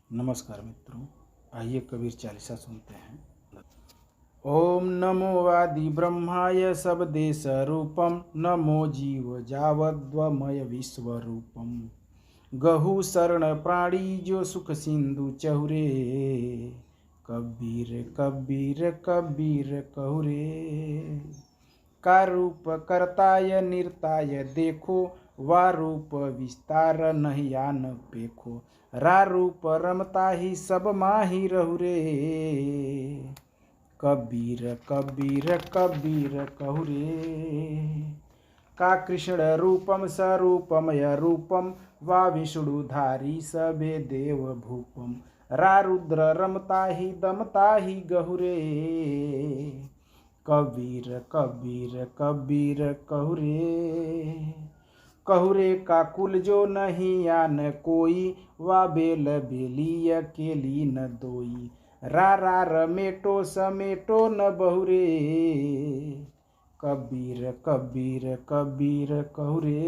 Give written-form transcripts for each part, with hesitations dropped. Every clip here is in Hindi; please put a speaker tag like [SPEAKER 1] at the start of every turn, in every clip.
[SPEAKER 1] नमस्कार मित्रों, आइए कबीर चालीसा सुनते हैं। ओम नमो आदि ब्रह्माय सब देश रूपम, नमो जीव जावद्वमय विश्व रूपम। गहु शरण प्राणी जो सुख सिंधु चहुरे, कबीर कबीर कबीर कहुरे। का रूप करताय निरताय देखो, वा रूप विस्तार नहीं आन पेखो। रा रूप रमता ही सब माही रहुरे, कबीर कबीर कबीर कहुरे। का कृष्ण रूपम स्वरूपमय रूपम, वा विष्णुधारी सबे देव भूपम। रा रुद्र रमता ही दमता ही गहुरे, कबीर कबीर कबीर कहुरे। कहुरे का कुल जो नहीं आन कोई, वा बेल बेली अकेली न दोई। रा रमेटो समेटो न बहुरे, कबीर कबीर कबीर कहुरे।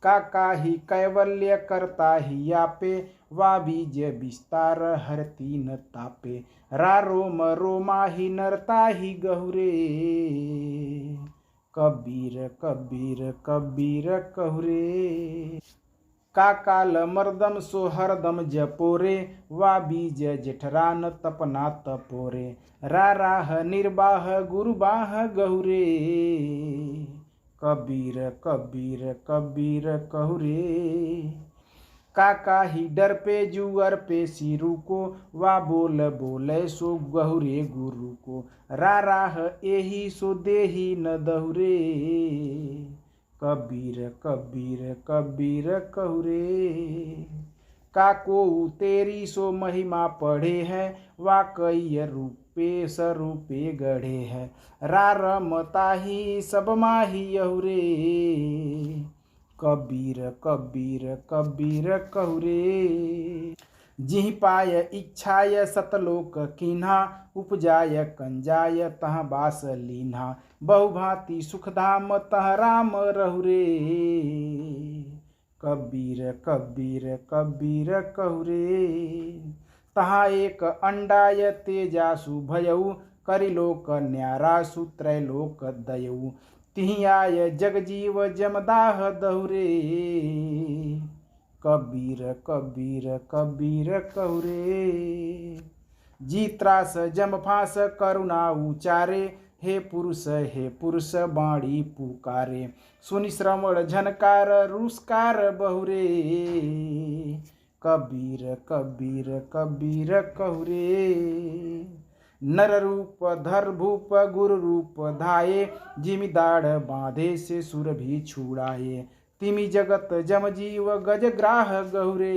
[SPEAKER 1] का ही कैवल्य करता ही आपे, वा बीज विस्तार हर तीन तापे। रा रोम रोमा ही नरता ही गहुरे, कबीर कबीर कबीर कहुरे। का काल मर्दम सो हरदम जपोरे, वा बीज जेठरान तपना तपोरे। राह निर्बाह गुरुबाह गहुरे, कबीर कबीर कबीर कहुरे। का ही डर पे जुअर पे सिरु को, वा बोल बोले सो गहुरे गुरु को। राह एही सो देही न दहुरे, कबीर कबीर कबीर कहुरे। का को तेरी सो महिमा पढ़े है, वा कई रूपे स्वरूपे गढ़े है। रा रमता ही सब माही यहुरे, कबीर कबीर कबीर कहुरे। जिहि पाय इच्छाय सतलोक कीन्हा, उपजाय कंजाय तह बास लीन्हा। बहुभांति सुखधाम तह राम रहुरे, कबीर कबीर कबीर कहुरे। तहाँ एक अंडाय तेजासु भयऊ, करिलोक न्यारासु त्रैलोक दयऊ। तिहि आय जगजीव जमदाह दहुरे, कबीर कबीर कबीर कहुरे। जी त्रास जम फांस करुणा उचारे, हे पुरुष बाणी पुकारे। सुनि श्रवण झनकार रुस्कार बहुरे, कबीर कबीर कबीर कहुरे। नर रूप धर भूप गुरु रूप धाये, जिमिदाड़ बांधे से सुर भी छुड़ाए। तिमि जगत जम जीव गज ग्राह गहुरे,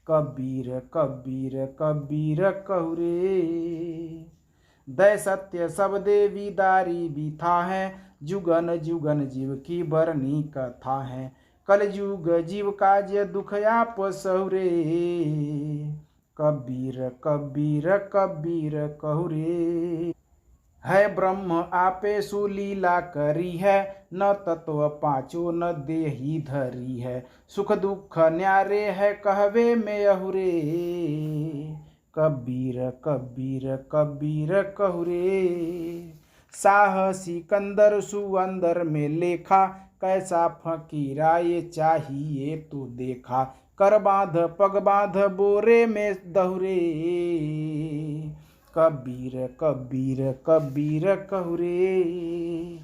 [SPEAKER 1] कबीर कबीर कबीर कहुरे। दय सत्य सब देवी दारी बिथा है, जुगन जुगन जीव की बरनी कथा है। कल युग जीव काज दुख आप सहुरे, कबीर कबीर कबीर कहुरे। है ब्रह्म आपे सुलीला करी है, न तत्व पाँचों न देही धरी है। सुख दुख न्यारे है कहवे में अहुरे, कबीर कबीर कबीर कहुरे। साहसी कंदर सुअंदर में लेखा, कैसा फकीरा ये चाहिए तो देखा। कर बांध पग बांध बोरे में दहुरे, कबीर कबीर कबीर कहुरे।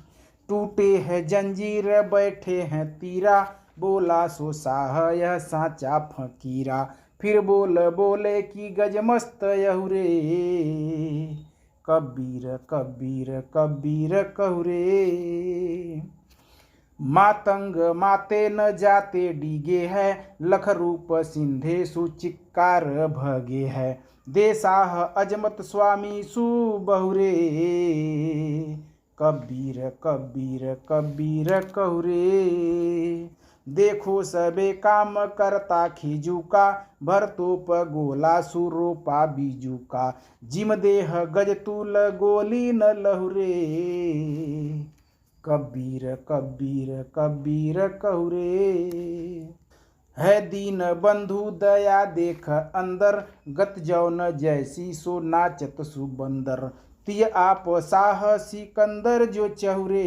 [SPEAKER 1] टूटे है जंजीर बैठे हैं तीरा, बोला सो साह यह साचा फकीरा। फिर बोले कि गजमस्त यहुरे, कबीर कबीर कबीर कहुरे। मातंग माते न जाते डीगे है, लख रूप सिंधे सुचिक्कार भगे है। देसाह अजमत स्वामी सुबहुरे, कबीर कबीर कबीर कहुरे। देखो सबे काम करता खिजू का, भर तोप गोला सुरोपा बीजू का। जिम देह गज तुल गोली न लहुरे, कबीर कबीर कबीर कहुरे। है दीन बंधु दया देख अंदर, गत जौन जैसी सो नाचत सुबंदर। तिय आप साह सिकंदर जो चहुरे,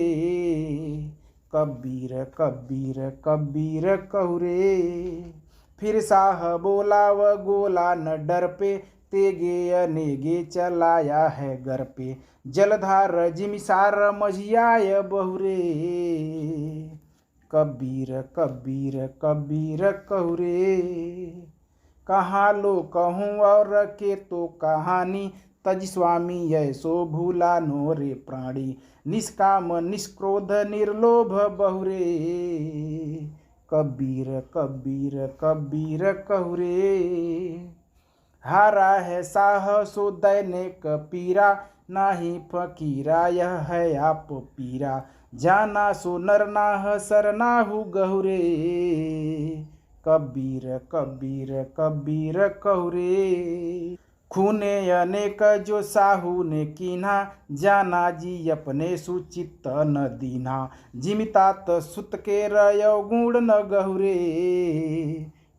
[SPEAKER 1] कबीर कबीर कबीर कहुरे। फिर साह बोला व गोला न डर पे, तेगे अनेगे चलाया है घर पे। जलधार जिमिसार मझियाय बहुरे, कबीर कबीर कबीर कहुरे। कहाँ लो कहूँ और के तो कहानी, तज स्वामी ऐसो भूला नो रे प्राणी। निष्काम निष्क्रोध निर्लोभ बहुरे, कबीर कबीर कबीर कहुरे। हारा है साह सो दैनिक पीरा, नाही फकीरा यह है आप पीरा। जाना सो नर नाह सरनाहु गहुरे, कबीर कबीर कबीर कहुरे। खूने अनेक जो साहू ने कीन्हा, जाना जी अपने सुचित्त न दीन्हा। जिमितात सुत के रयो गुण न गहुरे,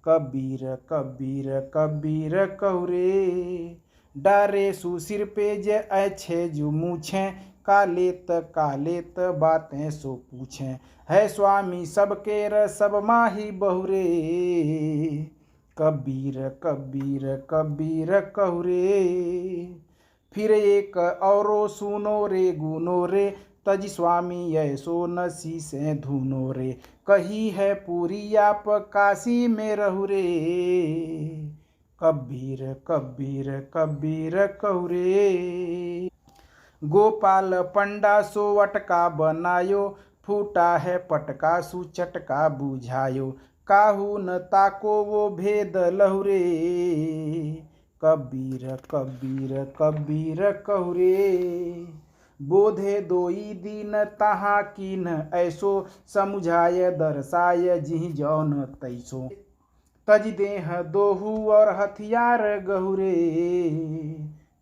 [SPEAKER 1] कबीर कबीर कबीर कहुरे। डारे सु सिर पे जे ऐछे जो मूछे, कालेत बातें सो पूछें। है स्वामी सब केर सब माही बहुरे, कबीर कबीर कबीर कहुरे। फिर एक औरो सुनो रे गुनो रे, तज स्वामी ऐसो नसी से धुनो रे। कही है पूरी आप काशी में रहुरे, कबीर कबीर कबीर कहुरे। गोपाल पंडा सो वटका बनायो, फूटा है पटका सु चटका बुझायो। काहू न ताको वो भेद लहुरे, कबीर कबीर कबीर कहुरे। बोधे दोई दीन तहाँ कीन ऐसो, समुझाय दर्शाय जिहि जौन तैसो। तज देह दोहू और हथियार गहुरे,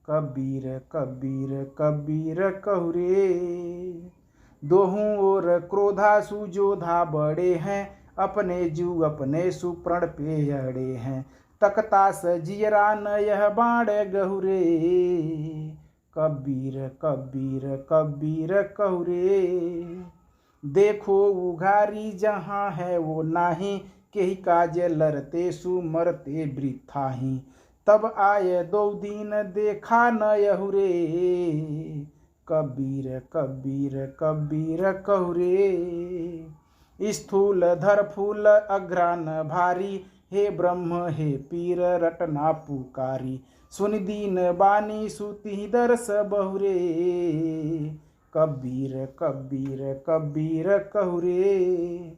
[SPEAKER 1] कबीर कबीर कबीर कहुरे। दोहूं ओर क्रोधासु जोधा बड़े हैं, अपने जू अपने सुप्रण पे अड़े हैं। तकतास जियरा न यह बाण गहुरे, कबीर कबीर कबीर कहुरे। देखो उघारी जहाँ है वो नाही, केहि काज लरते सु मरते वृथाही। तब आय दो दीन देखा न यहुरे, कबीर कबीर कबीर कहुरे। स्थूल धर फूल अघ्रान भारी, हे ब्रह्म हे पीर रटना पुकारी। सुनि दीन बानी सुति दर्श बहुरे, कबीर कबीर कबीर कहुरे।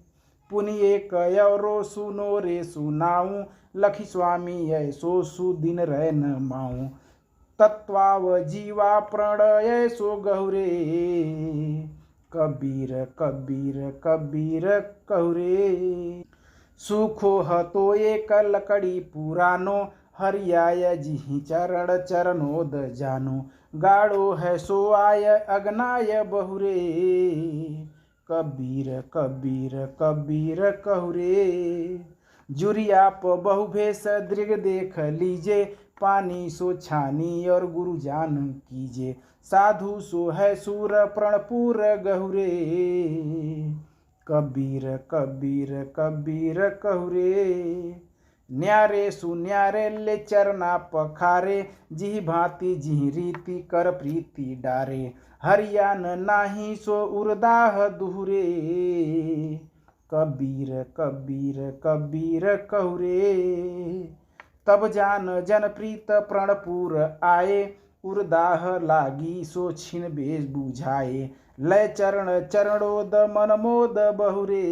[SPEAKER 1] पुनि एक औरो सुनो रे सुनाऊं, लखी स्वामी ऐसो सुदिन रह न माऊं। तत्वाव जीवा प्रणय सो गहुरे, कबीर कबीर कबीर कहुरे। सुखो हतो एक लकड़ी पुरानो, हरियाय जिहि चरण चरणोद जानो। गाढ़ो है सो आय अगनाय बहुरे, कबीर कबीर कबीर कहुरे। जुरियाप बहुभेष दृग देख लीजे, पानी सो छानी और गुरु जान कीजे। साधु सो है सूर प्रणपुर गहुरे, कबीर कबीर कबीर कहुरे। न्यारे सुन्यारे ले चरना पखारे, जिहि भांति जिहि रीति कर प्रीति डारे। हरियान नाही सो उर्दाह दुहरे, कबीर कबीर कबीर कहुरे। तब जान जन प्रीत प्रणपुर आए, उर्दाह लागी सो छिन बेश बुझाए। लय चरण चरणोद मनमोद बहुरे,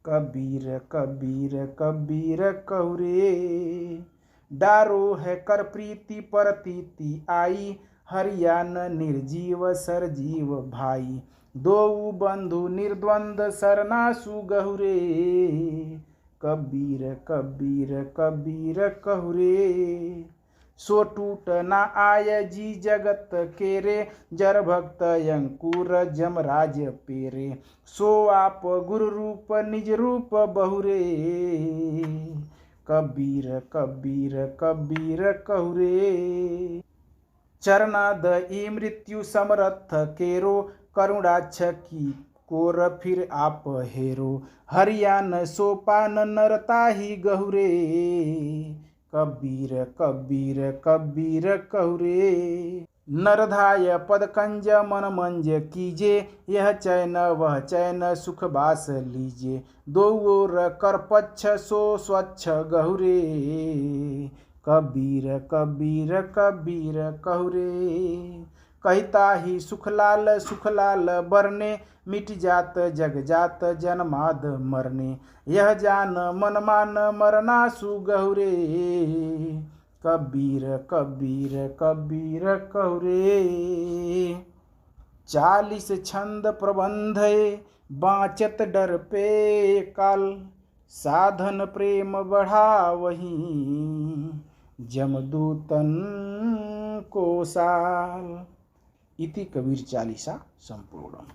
[SPEAKER 1] कबीर कबीर कबीर कहुरे। डारो है कर प्रीति परतीति आई, हरियान निर्जीव सरजीव भाई। दो बंधु निर्द्वंद सरनासु गहुरे, कबीर कबीर कबीर कहुरे। सो टूट ना आय जी जगत केरे, जर भक्त अंकुर जमराज पेरे। सो आप गुरु रूप निज रूप बहुरे, कबीर कबीर कबीर कहुरे। चरणाद ई मृत्यु समरथ केरो, करुणाक्ष की कोर फिर आप हेरो। हरियान सोपान नरताही गहुरे, कबीर कबीर कबीर कहुरे। नरधाय पद कंज मन मंज कीजे, यह चैन वह चैन सुख बास लीजे। दो ओर कर पच्छ सो स्वच्छ गहुरे, कबीर कबीर कबीर कहुरे। कहता ही सुखलाल बरने, मिट जात जग जात जन्माद मरने। यह जान मन मान मरना सुगहुरे, कबीर कबीर कबीर कहुरे। 40 छंद प्रबंधे, बाँचत डर पे काल। साधन प्रेम बढ़ावही, जमदूतन को साल। इति कबीर चालीसा संपूर्ण।